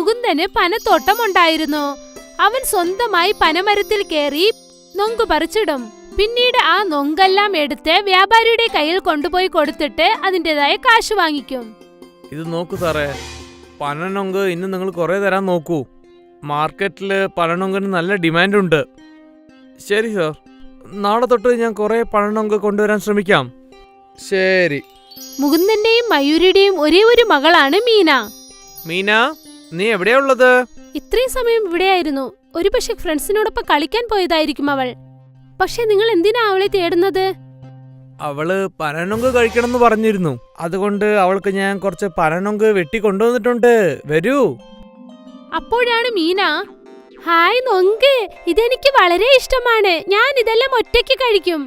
മുകുന്ദന് പനത്തോട്ടമുണ്ടായിരുന്നു. അവൻ സ്വന്തമായി പനമരത്തിൽ കയറി നൊങ്ക് പറിച്ചിടും. പിന്നീട് ആ നൊങ്കെല്ലാം എടുത്ത് വ്യാപാരിയുടെ കയ്യിൽ കൊണ്ടുപോയി കൊടുത്തിട്ട് അതിൻ്റെതായ കാശ് വാങ്ങിക്കും. ഇത് നോക്കൂ സാറേ, പനനൊങ്ക് ഇന്ന് നിങ്ങൾ കുറെ തരാൻ നോക്കൂ. മാർക്കറ്റില് പനനൊങ്കിന് നല്ല ഡിമാൻഡ് ഉണ്ട്. ശരി സാർ, നാളെ തൊട്ട് ഞാൻ കുറെ പനനൊങ്ക് കൊണ്ടുവരാൻ ശ്രമിക്കാം. ശരി. മുകുന്ദന്റെയും മയൂരിയുടെയും ഒരേ ഒരു മകളാണ് മീന. മീന, നീ എവിടെയാ ഉള്ളത്? ഇത്രയും സമയം ഇവിടെയായിരുന്നു. ഒരു പക്ഷെ ഫ്രണ്ട്സിനോടൊപ്പം കളിക്കാൻ പോയതായിരിക്കും അവൾ. പക്ഷെ നിങ്ങൾ എന്തിനാ അവളെ തേടുന്നത്? അവള് പനനൊങ്ക് കഴിക്കണമെന്ന് പറഞ്ഞിരുന്നു. അതുകൊണ്ട് അവൾക്ക് ഞാൻ കുറച്ച് പനനൊങ്ക് വെട്ടി കൊണ്ടുവന്നിട്ടുണ്ട്. വരൂ. അപ്പോഴാണ് മീന, ഹായ് നൊങ്ക്, ഇതെനിക്ക് വളരെ ഇഷ്ടമാണ്. ഞാൻ ഇതെല്ലാം ഒറ്റയ്ക്ക് കഴിക്കും.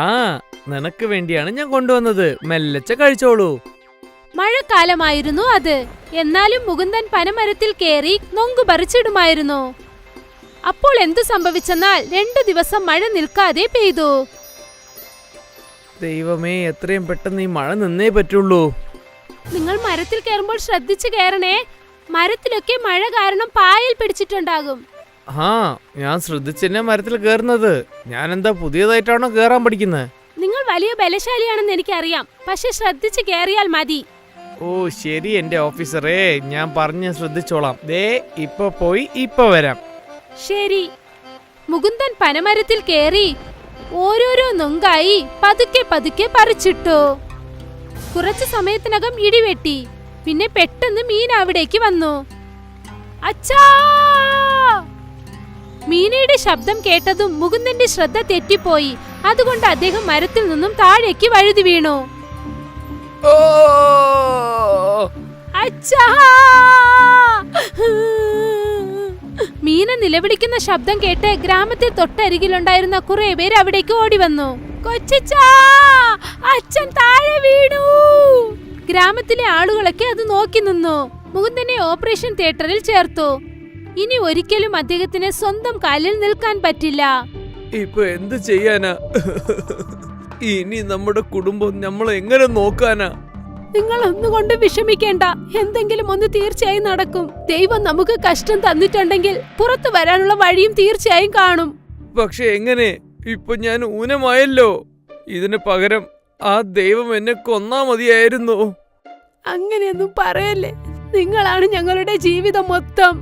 ആ, നിനക്ക് വേണ്ടിയാണ് ഞാൻ കൊണ്ടുവന്നത്. മെല്ലച്ച കഴിച്ചോളൂ. മഴക്കാലമായിരുന്നു അത്. എന്നാലും മുകുന്ദൻ പനമരത്തിൽ കയറി നൊങ്ക് പറിച്ചിടുമായിരുന്നു. അപ്പോൾ എന്തു സംഭവിച്ചെന്നാൽ 2 ദിവസം മഴ നിൽക്കാതെ പെയ്തു. ദൈവമേ, എത്രയും പെട്ടെന്ന് ഈ മഴ നിന്നേ പറ്റുള്ളൂ. നിങ്ങൾ മരത്തിൽ കയറുമ്പോൾ ശ്രദ്ധിച്ചു കയറണേ. മരത്തിലൊക്കെ മഴ കാരണം പായൽ പിടിച്ചിട്ടുണ്ടാകും. ആ, ഞാൻ ശ്രദ്ധിച്ചെന്നെ മരത്തിൽ കയറുന്നത്. ഞാൻ എന്താ പുതിയതായിട്ടാണോ കയറാൻ പഠിക്കുന്നത്? നിങ്ങൾ വലിയ ബലശാലിയാണെന്ന് എനിക്കറിയാം. പക്ഷെ ശ്രദ്ധിച്ചു കയറിയാൽ മതി. ഓ ശരി എന്റെ ഓഫീസറേ, ഞാൻ പറഞ്ഞ് ശ്രദ്ധിച്ചോളാം. ദേ ഇപ്പൊ പോയി ഇപ്പൊ വരാം. ശരി. മുകുന്ദൻ പനമരത്തിൽ കയറി ഓരോരോ നൊങ്കായി പതുക്കെ പതുക്കെ പറിച്ചിട്ടു. കുറച്ചു സമയത്തിനകം ഇടിവെട്ടി. പിന്നെ പെട്ടെന്ന് മീന അവിടേക്ക് വന്നു. അച്ഛാ! മീനയുടെ ശബ്ദം കേട്ടതും മുകുന്ദന്റെ ശ്രദ്ധ തെറ്റിപ്പോയി. അതുകൊണ്ട് അദ്ദേഹം മരത്തിൽ നിന്നും താഴേക്ക് വഴുതി വീണു. അച്ഛാ! മീന നിലവിളിക്കുന്ന ശബ്ദം കേട്ട് ഗ്രാമത്തിൽ തൊട്ടരികിലുണ്ടായിരുന്ന കുറെ പേര് അവിടേക്ക് ഓടി വന്നു. കൊച്ചച്ചാ, അച്ഛൻ താഴെ വീണു. ഗ്രാമത്തിലെ ആളുകളൊക്കെ അത് നോക്കി നിന്നു. മുകുന്ദനെ ഓപ്പറേഷൻ തിയേറ്ററിൽ ചേർത്തു. ഇനി ഒരിക്കലും അദ്ദേഹത്തിന് സ്വന്തം കാലിൽ നിൽക്കാൻ പറ്റില്ല. ഇപ്പൊ എന്ത് ചെയ്യാനാ? ഇനി നമ്മുടെ കുടുംബം നമ്മൾ എങ്ങനെ നോക്കാനാ? നിങ്ങൾ ഒന്നുകൊണ്ട് വിഷമിക്കേണ്ട. എന്തെങ്കിലും ഒന്ന് തീർച്ചയായും നടക്കും. ദൈവം നമുക്ക് കഷ്ടം തന്നിട്ടുണ്ടെങ്കിൽ പുറത്തു വരാനുള്ള വഴിയും തീർച്ചയായും കാണും. പക്ഷെ എങ്ങനെ? ഇപ്പൊ ഞാൻ ഊനമായല്ലോ. ഇതിന് പകരം ആ ദൈവം എന്നെ കൊന്നാ മതിയായിരുന്നു. അങ്ങനെയൊന്നും പറയല്ലേ. നിങ്ങളാണ് ഞങ്ങളുടെ ജീവിതം മൊത്തം.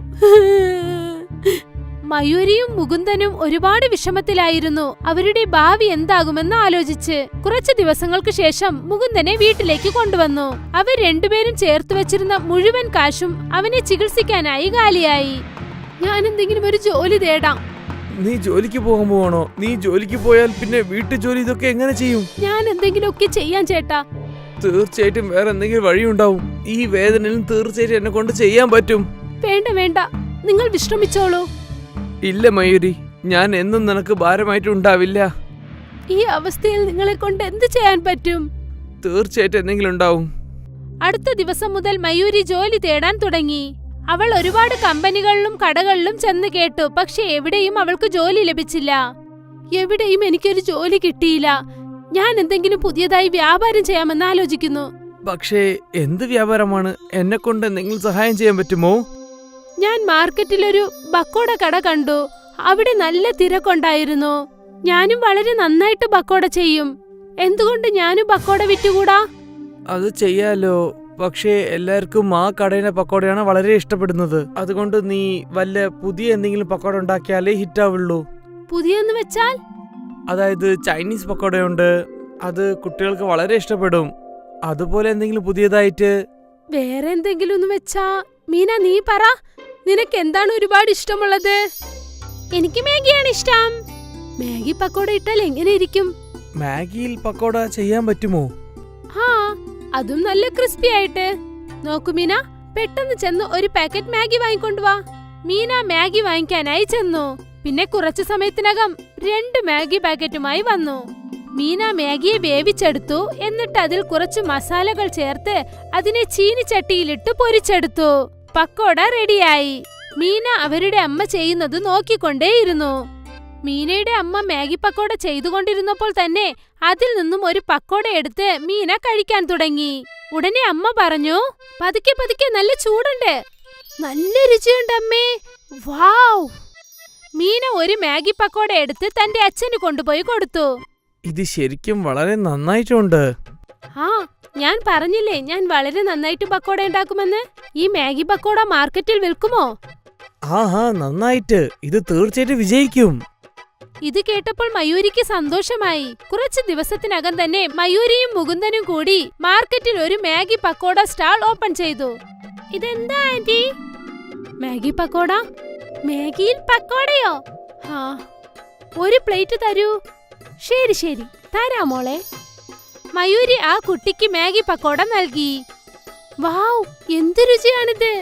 മയൂരിയും മുകുന്ദനും ഒരുപാട് വിഷമത്തിലായിരുന്നു. അവരുടെ ഭാവി എന്താകുമെന്ന് ആലോചിച്ച്. കുറച്ചു ദിവസങ്ങൾക്ക് ശേഷം മുകുന്ദനെ വീട്ടിലേക്ക് കൊണ്ടുവന്നു. അവർ രണ്ടുപേരും ചേർത്ത് വെച്ചിരുന്ന മുഴുവൻ കാശും അവനെ ചികിത്സിക്കാനായി കാലിയായി. ഞാൻ എന്തെങ്കിലും ഒരു ജോലി തേടാം. നീ ജോലിക്ക് പോകാൻ പോവാണോ? നീ ജോലിക്ക് പോയാൽ പിന്നെ വീട്ടു ജോലി ഇതൊക്കെ എങ്ങനെ ചെയ്യും? ഞാൻ എന്തെങ്കിലുമൊക്കെ ചെയ്യാൻ ചേട്ടാ. തീർച്ചയായിട്ടും വേറെ എന്തെങ്കിലും വഴിയുണ്ടാവും. ഈ വേദനയിലും തീർച്ചയായിട്ടും എന്നെ കൊണ്ട് ചെയ്യാൻ പറ്റും. വേണ്ട വേണ്ട, നിങ്ങൾ വിശ്രമിച്ചോളൂ. ഇല്ല മയൂരി, ഞാൻ എന്നും നിനക്ക് ഭാരമായിട്ടുണ്ടാവില്ല. ഈ അവസ്ഥയിൽ നിങ്ങളെ കൊണ്ട് എന്ത് ചെയ്യാൻ പറ്റും? തീർച്ചയായിട്ടും എന്തെങ്കിലും ഉണ്ടാവും. അടുത്ത ദിവസം മുതൽ മയൂരി ജോലി തേടാൻ തുടങ്ങി. അവൾ ഒരുപാട് കമ്പനികളിലും കടകളിലും ചെന്ന് കേട്ടു. പക്ഷെ എവിടെയും അവൾക്ക് ജോലി ലഭിച്ചില്ല. എവിടെയും എനിക്കൊരു ജോലി കിട്ടിയില്ല. ഞാൻ എന്തെങ്കിലും പുതിയതായി വ്യാപാരം ചെയ്യാമെന്ന് ആലോചിക്കുന്നു. പക്ഷേ എന്ത് വ്യാപാരമാണ്? എന്നെ കൊണ്ട് എന്തെങ്കിലും സഹായം ചെയ്യാൻ പറ്റുമോ? ഞാൻ മാർക്കറ്റിലൊരു ബക്കോട കട കണ്ടു. അവിടെ നല്ല തിരക്കുണ്ടായിരുന്നു. ഞാനും വളരെ നന്നായിട്ട് ബക്കോട ചെയ്യും. എന്തുകൊണ്ട് ഞാനും ബക്കോട വിറ്റുകൂടാ? അത് ചെയ്യാലോ. പക്ഷേ എല്ലാവർക്കും ആ കടയിലെ പക്കോടയാണ് വളരെ ഇഷ്ടപ്പെടുന്നത്. അതുകൊണ്ട് നീ വല്ല പുതിയ എന്തെങ്കിലും പക്കോട ഉണ്ടാക്കിയാലേ ഹിറ്റാവുള്ളൂ. പുതിയെന്ന് വെച്ചാൽ? അതായത് ചൈനീസ് പക്കോടയുണ്ട്, അത് കുട്ടികൾക്ക് വളരെ ഇഷ്ടപ്പെടും. അതുപോലെ എന്തെങ്കിലും പുതിയതായിട്ട്. വേറെ എന്തെങ്കിലും ഒന്ന് വെച്ചാ? മീന, നീ പറ, നിനക്ക് എന്താണ് ഒരുപാട് ഇഷ്ടമുള്ളത്? എനിക്ക് മാഗിയാണ് ഇഷ്ടം. മാഗി പക്കോട ഇട്ടാൽ എങ്ങനെ ഇരിക്കും? മാഗിയിൽ പക്കോട ചെയ്യാൻ പറ്റുമോ? ഹാ, അതും നല്ല ക്രിസ്പി ആയിട്ട്. നോക്കൂ മീന, പെട്ടെന്ന് ചെന്ന് ഒരു പാക്കറ്റ് മാഗി വാങ്ങിക്കൊണ്ടുവാ. മീന മാഗി വാങ്ങിക്കാനായി ചെന്നു. പിന്നെ കുറച്ചു സമയത്തിനകം 2 മാഗി പാക്കറ്റുമായി വന്നു. മീന മാഗിയെ വേവിച്ചെടുത്തു. എന്നിട്ട് അതിൽ കുറച്ച് മസാലകൾ ചേർത്ത് അതിനെ ചീനിച്ചട്ടിയിലിട്ട് പൊരിച്ചെടുത്തു. പക്കോട റെഡിയായി. മീന അവരുടെ അമ്മ ചെയ്യുന്നത് നോക്കിക്കൊണ്ടേയിരുന്നു. മീനയുടെ അമ്മ മാഗി പക്കോട ചെയ്തുകൊണ്ടിരുന്നപ്പോൾ തന്നെ അതിൽ നിന്നും ഒരു പക്കോട എടുത്ത് മീന കഴിക്കാൻ തുടങ്ങി. ഉടനെ അമ്മ പറഞ്ഞു, പതുക്കെ പതുക്കെ, നല്ല ചൂടുണ്ട്, നല്ല രുചിയുണ്ട് അമ്മേ, വാവ്. മീന ഒരു മാഗി പക്കോട എടുത്ത് തന്റെ അച്ഛന് കൊണ്ടുപോയി കൊടുത്തു. ഇത് ശരിക്കും വളരെ നന്നായിട്ടുണ്ട്. ആ, ഞാൻ പറഞ്ഞില്ലേ ഞാൻ വളരെ നന്നായിട്ട് പക്കോട ഉണ്ടാക്കുമെന്ന്. ഈ മാഗി പക്കോട മാർക്കറ്റിൽ വിൽക്കുമോ? ആഹാ, നന്നായിട്ട്, ഇത് തീർച്ചയായിട്ടും വിജയിക്കും. ഇത് കേട്ടപ്പോൾ മയൂരിക്ക് സന്തോഷമായി. കുറച്ച് ദിവസത്തിനകം തന്നെ മയൂരിയും മുകുന്ദനും കൂടി മാർക്കറ്റിൽ ഒരു മാഗി പക്കോട സ്റ്റാൾ ഓപ്പൺ ചെയ്തു. ഇതെന്താ ആന്റി? മാഗി പക്കോട? മാഗിയിൽ പക്കോടയോ? ആ, ഒരു പ്ലേറ്റ് തരൂ. ശരി ശരി, തരാം മോളെ. മയൂരി ആ കുട്ടിക്ക് മാഗി പക്കോട നൽകി. വാവ്, എന്ത് രുചിയാണിത്!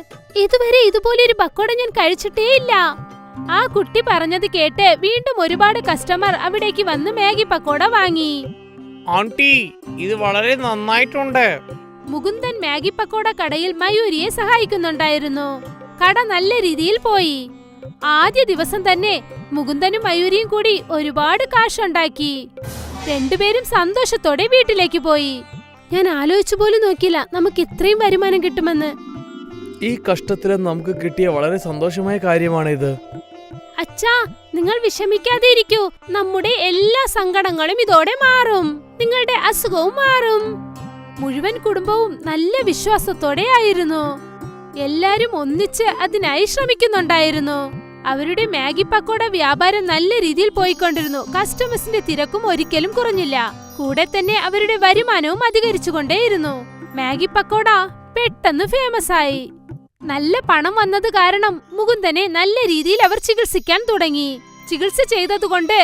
ഇതുവരെ ഇതുപോലെ ഒരു പക്കോട ഞാൻ കഴിച്ചിട്ടേ ഇല്ല. ആ കുട്ടി പറഞ്ഞത് കേട്ട് വീണ്ടും ഒരുപാട് കസ്റ്റമർ അവിടേക്ക് വന്ന് മാഗി പക്കോട വാങ്ങി. ആന്റി, ഇത് വളരെ നന്നായിട്ടുണ്ട്. മുകുന്ദൻ മാഗി പക്കോട കടയിൽ മയൂരിയെ സഹായിക്കുന്നുണ്ടായിരുന്നു. കട നല്ല രീതിയിൽ പോയി. ആദ്യ ദിവസം തന്നെ മുകുന്ദനും മയൂരിയും കൂടി ഒരുപാട് കാശുണ്ടാക്കി. രണ്ടുപേരും സന്തോഷത്തോടെ വീട്ടിലേക്ക് പോയി. ഞാൻ ആലോചിച്ചു പോലും നോക്കില്ല നമുക്ക് ഇത്രയും വരുമാനം കിട്ടുമെന്ന്. ഈ കഷ്ടത്തിലും നമുക്ക് കിട്ടിയ വളരെ സന്തോഷമായ കാര്യമാണിത്. അച്ഛാ, നിങ്ങൾ വിഷമിക്കാതെ ഇരിക്കൂ. നമ്മുടെ എല്ലാ സങ്കടങ്ങളും ഇതോടെ മാറും. നിങ്ങളുടെ അസുഖവും മാറും. മുഴുവൻ കുടുംബവും നല്ല വിശ്വാസത്തോടെ ആയിരുന്നു. എല്ലാരും ഒന്നിച്ച് അതിനായി ശ്രമിക്കുന്നുണ്ടായിരുന്നു. അവരുടെ മാഗി പക്കോട വ്യാപാരം നല്ല രീതിയിൽ പോയിക്കൊണ്ടിരുന്നു. കസ്റ്റമേഴ്സിന്റെ തിരക്കും ഒരിക്കലും കുറഞ്ഞില്ല. കൂടെ തന്നെ അവരുടെ വരുമാനവും അധികരിച്ചുകൊണ്ടേയിരുന്നു. മാഗി പക്കോട പെട്ടെന്ന് ഫേമസ് ആയി. നല്ല പണം വന്നത് കാരണം മുകുന്ദനെ നല്ല രീതിയിൽ അവർ ചികിത്സിക്കാൻ തുടങ്ങി. ചികിത്സ ചെയ്തതുകൊണ്ട്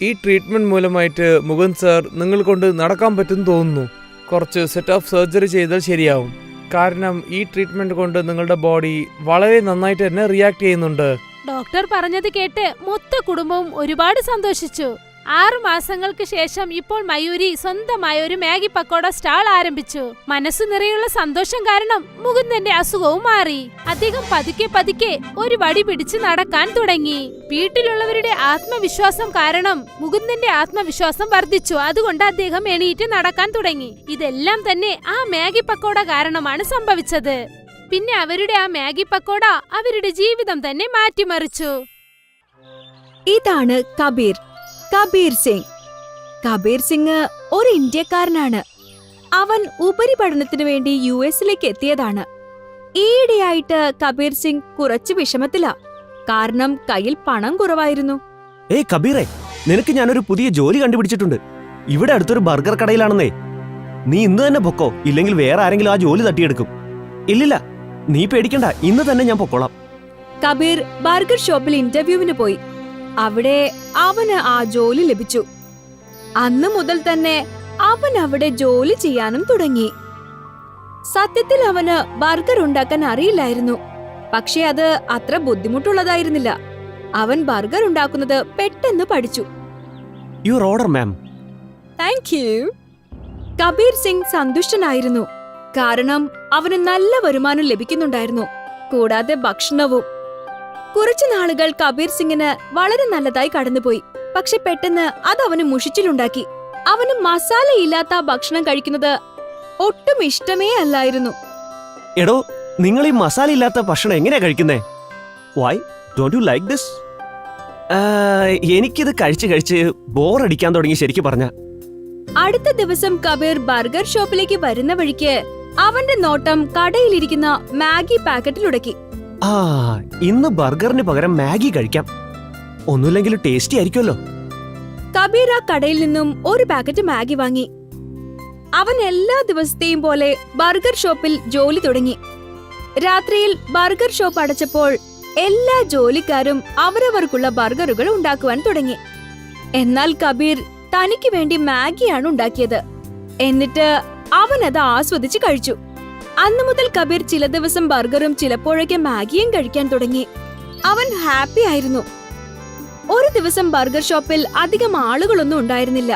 ഈ ട്രീറ്റ്മെന്റ് മൂലമായിട്ട് മുകുന്ദ് സാർ നിങ്ങൾ കൊണ്ട് നടക്കാൻ പറ്റും തോന്നുന്നു. കുറച്ച് സെറ്റ് ഓഫ് സർജറി ചെയ്താൽ ശരിയാവും. കാരണം ഈ ട്രീറ്റ്മെന്റ് കൊണ്ട് നിങ്ങളുടെ ബോഡി വളരെ നന്നായിട്ട് തന്നെ റിയാക്ട് ചെയ്യുന്നുണ്ട്. ഡോക്ടർ പറഞ്ഞത് കേട്ട് മൊത്ത കുടുംബവും ഒരുപാട് സന്തോഷിച്ചു. 6 മാസങ്ങൾക്ക് ശേഷം ഇപ്പോൾ മയൂരി സ്വന്തമായ ഒരു മാഗി പക്കോട സ്റ്റാൾ ആരംഭിച്ചു. മനസ്സു നിറയുള്ള സന്തോഷം കാരണം മുകുന്ദന്റെ അസുഖവും മാറി. അദ്ദേഹം പതുക്കെ പതുക്കെ ഒരു വടി പിടിച്ച് നടക്കാൻ തുടങ്ങി. വീട്ടിലുള്ളവരുടെ ആത്മവിശ്വാസം കാരണം മുകുന്ദന്റെ ആത്മവിശ്വാസം വർദ്ധിച്ചു. അതുകൊണ്ട് അദ്ദേഹം എണീറ്റ് നടക്കാൻ തുടങ്ങി. ഇതെല്ലാം തന്നെ ആ മാഗി പക്കോട കാരണമാണ് സംഭവിച്ചത്. പിന്നെ അവരുടെ ആ മാഗി പക്കോട അവരുടെ ജീവിതം തന്നെ മാറ്റിമറിച്ചു. ഇതാണ് കബീർ സിംഗ്. കബീർ സിംഗ് ഒരു ഇന്ത്യക്കാരനാണ്. അവൻ ഉപരിപഠനത്തിനു വേണ്ടി യുഎസിലേക്ക് എത്തിയതാണ്. ഈയിടെയായിട്ട് കബീർ സിംഗ് കുറച്ച് വിഷമത്തിലാ. കാരണം കയ്യിൽ പണം കുറവായിരുന്നു. ഏയ് കബീറെ, നിനക്ക് ഞാനൊരു പുതിയ ജോലി കണ്ടുപിടിച്ചിട്ടുണ്ട്. ഇവിടെ അടുത്തൊരു ബർഗർ കടയിലാണെന്നേ. നീ ഇന്ന് തന്നെ പൊക്കോ, ഇല്ലെങ്കിൽ വേറെ ആരെങ്കിലും ആ ജോലി തട്ടിയെടുക്കും. ഇല്ലില്ല, നീ പേടിക്കണ്ട, ഇന്ന് തന്നെ ഞാൻ പൊക്കോളാം. കബീർ ബർഗർ ഷോപ്പിൽ ഇന്റർവ്യൂവിന് പോയി. അവിടെ അവന് ആ ജോലി ലഭിച്ചു. അന്ന് മുതൽ തന്നെ അവൻ അവിടെ ജോലി ചെയ്യാനും തുടങ്ങി. സത്യത്തിൽ അവന് ബർഗർ ഉണ്ടാക്കാൻ അറിയില്ലായിരുന്നു. പക്ഷെ അത് അത്ര ബുദ്ധിമുട്ടുള്ളതായിരുന്നില്ല. അവൻ ബർഗർ ഉണ്ടാക്കുന്നത് പെട്ടെന്ന് പഠിച്ചു. Your order ma'am. Thank you. Kabir Singh സന്തുഷ്ടനായിരുന്നു. കാരണം അവന് നല്ല വരുമാനം ലഭിക്കുന്നുണ്ടായിരുന്നു. കൂടാതെ ഭക്ഷണവും. കുറച്ചു നാളുകൾ കബീർ സിംഗിന് വളരെ നല്ലതായി കടന്നുപോയി. പക്ഷെ പെട്ടെന്ന് അത് അവന് മുഷിച്ചിലുണ്ടാക്കി. അവന് മസാലയില്ലാത്ത ഭക്ഷണം കഴിക്കുന്നത് ഒട്ടും ഇഷ്ടമേ അല്ലായിരുന്നു. എടോ, നിങ്ങൾ ഈ മസാല ഇല്ലാത്ത ഭക്ഷണം എങ്ങനെയാ കഴിക്കുന്നേ? Why don't you like this? എനിക്കിത് കഴിച്ച് ബോറടിക്കാൻ തുടങ്ങി ശരിക്കും പറഞ്ഞ. അടുത്ത ദിവസം കബീർ ബർഗർ ഷോപ്പിലേക്ക് വരുന്ന വഴിക്ക് അവന്റെ നോട്ടം കടയിലിരിക്കുന്ന മാഗി പാക്കറ്റിലുടക്കി. ആ, ഇന്ന് ബർഗറിന് പകരം മാഗി കഴിക്കാം. ഒന്നുമില്ലെങ്കിൽ ടേസ്റ്റി ആയിരിക്കുമല്ലോ. കബീർ ആ കടയിൽ നിന്നും ഒരു പാക്കറ്റ് മാഗി വാങ്ങി. അവൻ എല്ലാ ദിവസത്തെയും പോലെ ബർഗർ ഷോപ്പിൽ ജോലി തുടങ്ങി. രാത്രിയിൽ ബർഗർ ഷോപ്പ് അടച്ചപ്പോൾ എല്ലാ ജോലിക്കാരും അവരവർക്കുള്ള ബർഗറുകൾ ഉണ്ടാക്കുവാൻ തുടങ്ങി. എന്നാൽ കബീർ തനിക്ക് വേണ്ടി മാഗിയാണ് ഉണ്ടാക്കിയത്. എന്നിട്ട് അവൻ അത് ആസ്വദിച്ച് കഴിച്ചു. അന്നു മുതൽ കബീർ ചില ദിവസം ബർഗറും ചിലപ്പോഴൊക്കെ മാഗിയും കഴിക്കാൻ തുടങ്ങി. അവൻ ഹാപ്പി ആയിരുന്നു. ഒരു ദിവസം ബർഗർ ഷോപ്പിൽ അധികം ആളുകളൊന്നും ഉണ്ടായിരുന്നില്ല.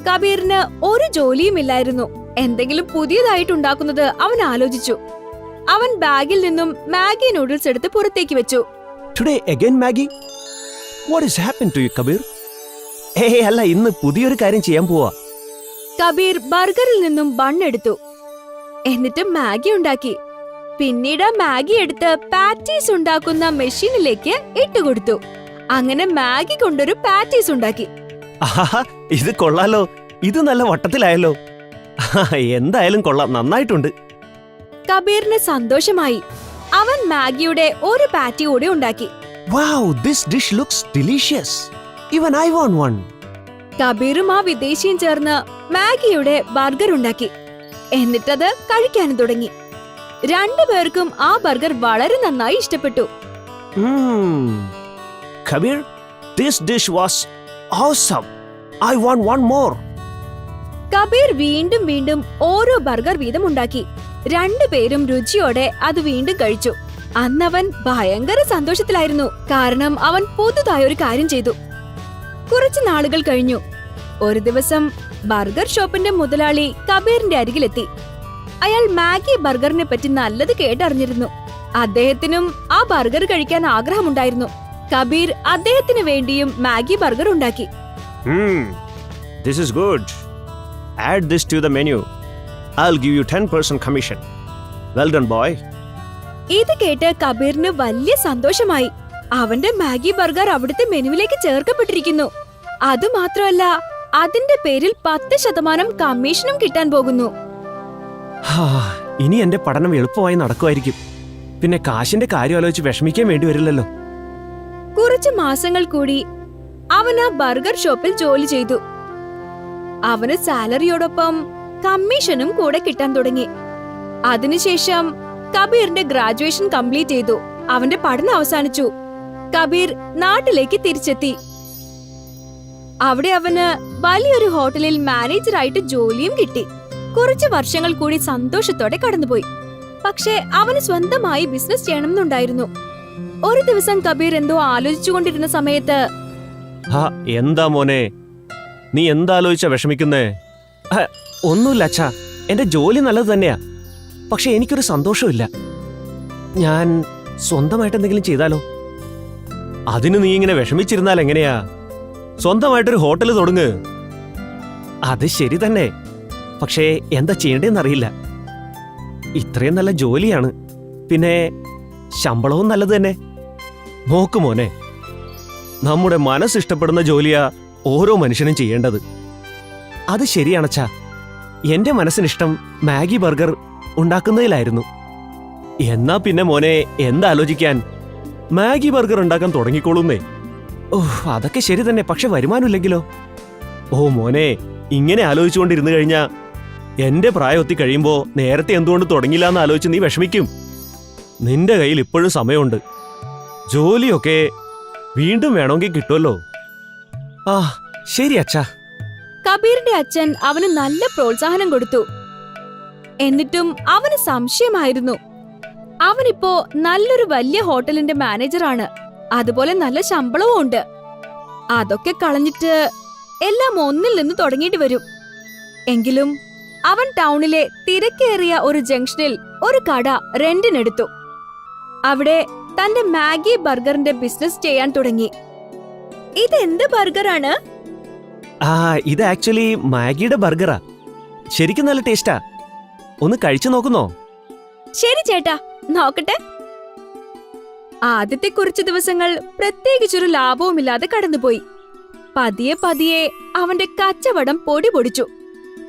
കബീറിന് ഒരു ജോലിയും ഇല്ലായിരുന്നു. എന്തെങ്കിലും പുതിയതായിട്ടുണ്ടാക്കുന്നത് അവൻ ആലോചിച്ചു. അവൻ ബാഗിൽ നിന്നും മാഗി നൂഡിൽസ് എടുത്ത് പുറത്തേക്ക് വെച്ചു. Today again Maggi. What is happen to you Kabir? അല്ല, ഇന്ന് പുതിയൊരു കാര്യം ചെയ്യാൻ പോവാ. കബീർ ബർഗറിൽ നിന്നും ബൺ എടുത്തു. എന്നിട്ട് മാഗി ഉണ്ടാക്കി. പിന്നീട് ആ മാഗി എടുത്ത് പാറ്റീസ് ഉണ്ടാക്കുന്ന മെഷീനിലേക്ക് ഇട്ടുകൊടുത്തു. അങ്ങനെ മാഗി കൊണ്ടൊരു പാറ്റീസ് ഉണ്ടാക്കി. ആഹാ, ഇത് കൊള്ളാലോ. ഇത് നല്ല വട്ടത്തിലായല്ലോ. എന്തായാലും കൊള്ളാം, നന്നായിട്ടുണ്ട്. കബീറിന് സന്തോഷമായി. അവൻ മാഗിയുടെ ഒരു പാറ്റി കൂടി ഉണ്ടാക്കി. Wow, this dish looks delicious. Even I want one. കബീറും ആ വിദേശിയും ചേർന്ന് മാഗിയുടെ ബർഗർ ഉണ്ടാക്കി. എന്നിട്ടത് കഴിക്കാനും തുടങ്ങി. രണ്ടുപേർക്കും ആ ബർഗർ വളരെ നന്നായി ഇഷ്ടപ്പെട്ടു. Kabir, this dish was awesome. I want one more. Kabir വീണ്ടും വീണ്ടും ഓരോ ബർഗർ വീതം ഉണ്ടാക്കി. രണ്ടുപേരും രുചിയോടെ അത് വീണ്ടും കഴിച്ചു. അന്നവൻ ഭയങ്കര സന്തോഷത്തിലായിരുന്നു. കാരണം അവൻ പുതുതായി ഒരു കാര്യം ചെയ്തു. കുറച്ചു നാളുകൾ കഴിഞ്ഞു. ഒരു ദിവസം ബർഗർ ഷോപ്പിന്റെ മുതലാളി കബീറിന്റെ അരികിലെത്തി. അയാൾ മാഗി ബർഗറിനെ പറ്റി നല്ലത് കേട്ടറിഞ്ഞിരുന്നു. അദ്ദേഹത്തിനും ആ ബർഗർ കഴിക്കാൻ ആഗ്രഹമുണ്ടായിരുന്നു. കബീർ അദ്ദേഹത്തിന് വേണ്ടിയും മാഗി ബർഗർ ഉണ്ടാക്കി. This is good. Add this to the menu. I'll give you 10% commission. Well done, boy. ഇത് കേട്ട് കബീറിന് വലിയ സന്തോഷമായി. അവന്റെ മാഗി ബർഗർ അവിടുത്തെ മെനുവിലേക്ക് ചേർക്കപ്പെട്ടിരിക്കുന്നു. അതുമാത്രമല്ല, അതിന്റെ പേരിൽ 10% കമ്മീഷനും കിട്ടാൻ പോകുന്നു. ഇനി എന്റെ പഠനം എളുപ്പമായി നടക്കുമായിരിക്കും. പിന്നെ കാശിന്റെ കാര്യം ആലോചിച്ച് വിഷമിക്കാൻ വേണ്ടി വരില്ലല്ലോ. കുറച്ച് മാസങ്ങൾ കൂടി അവൻ ആ ബർഗർ ഷോപ്പിൽ ജോലി ചെയ്തു. അവന് സാലറിയോടൊപ്പം കമ്മീഷനും കൂടെ കിട്ടാൻ തുടങ്ങി. അതിനുശേഷം കബീറിന്റെ ഗ്രാജുവേഷൻ കംപ്ലീറ്റ് ചെയ്തു. അവന്റെ പഠനം അവസാനിച്ചു. കബീർ നാട്ടിലേക്ക് തിരിച്ചെത്തി. അവിടെ അവന് വലിയൊരു ഹോട്ടലിൽ മാനേജറായിട്ട് ജോലിയും കിട്ടി. കുറച്ച് വർഷങ്ങൾ കൂടി സന്തോഷത്തോടെ കടന്നുപോയി. പക്ഷേ അവന് സ്വന്തമായി ബിസിനസ് ചെയ്യണമെന്നുണ്ടായിരുന്നു. ഒരു ദിവസം കബീർ എന്തോ ആലോചിച്ചുകൊണ്ടിരുന്ന സമയത്ത്, എന്താ മോനെ, നീ എന്താലോചിച്ചാ വിഷമിക്കുന്നേ? ഒന്നുമില്ല അച്ഛാ, എന്റെ ജോലി നല്ലത് തന്നെയാ. പക്ഷെ എനിക്കൊരു സന്തോഷമില്ല. ഞാൻ സ്വന്തമായിട്ട് എന്തെങ്കിലും ചെയ്താലോ? അതിന് നീ ഇങ്ങനെ വിഷമിച്ചിരുന്നാൽ എങ്ങനെയാ? സ്വന്തമായിട്ടൊരു ഹോട്ടൽ തുടങ്ങ്. അത് ശരി തന്നെ, പക്ഷേ എന്താ ചെയ്യേണ്ടതെന്നറിയില്ല. ഇത്രയും നല്ല ജോലിയാണ്, പിന്നെ ശമ്പളവും നല്ലത് തന്നെ. നോക്ക് മോനെ, നമ്മുടെ മനസ്സിഷ്ടപ്പെടുന്ന ജോലിയാ ഓരോ മനുഷ്യനും ചെയ്യേണ്ടത്. അത് ശരിയാണച്ചാ. എന്റെ മനസ്സിനിഷ്ടം മാഗി ബർഗർ ഉണ്ടാക്കുന്നതിലായിരുന്നു. എന്നാ പിന്നെ മോനെ എന്താലോചിക്കാൻ, മാഗി ബർഗർ ഉണ്ടാക്കാൻ തുടങ്ങിക്കോളൂന്നേ. അതൊക്കെ ശരി തന്നെ, പക്ഷെ വരുമാനമില്ലെങ്കിലോ? മോനെ, ഇങ്ങനെ ആലോചിച്ചുകൊണ്ടിരുന്നു കഴിഞ്ഞാ എന്റെ പ്രായം കഴിയുമ്പോ നേരത്തെ എന്തുകൊണ്ട് തുടങ്ങില്ല എന്ന് ആലോചിച്ച് നീ വിഷമിക്കും. നിന്റെ കയ്യിൽ ഇപ്പോഴും സമയമുണ്ട്. ജോലിയൊക്കെ വീണ്ടും വേണമെങ്കിൽ കിട്ടുമല്ലോ. ശരി അച്ഛാ. കബീറിന്റെ അച്ഛൻ അവന് നല്ല പ്രോത്സാഹനം കൊടുത്തു. എന്നിട്ടും അവന് സംശയമായിരുന്നു. അവനിപ്പോ നല്ലൊരു വലിയ ഹോട്ടലിന്റെ മാനേജറാണ്. അതുപോലെ നല്ല ശമ്പളവും ഉണ്ട്. അതൊക്കെ കളഞ്ഞിട്ട് എല്ലാം ഒന്നിൽ നിന്ന് തുടങ്ങിയിട്ട് വരും. എങ്കിലും അവൻ ടൗണിലെ തിരക്കേറിയ ഒരു ജംഗ്ഷനിൽ ഒരു കട റെന്റിനെടുത്തു. അവിടെ തന്റെ മാഗി ബർഗറിന്റെ ബിസിനസ് ചെയ്യാൻ തുടങ്ങി. ഇതെന്ത് ബർഗറാണ്? ഇത് ആക്ച്വലി മാഗിയുടെ ബർഗറാ. ശരിക്കും നല്ല ടേസ്റ്റാ. ഒന്ന് കഴിച്ചു നോക്കുന്നോ? ശരി ചേട്ടാ, നോക്കട്ടെ. ആദ്യത്തെ കുറച്ച് ദിവസങ്ങൾ പ്രത്യേകിച്ചൊരു ലാഭവുമില്ലാതെ കടന്നുപോയി. പതിയെ പതിയെ അവന്റെ കച്ചവടം പൊടി പൊടിച്ചു.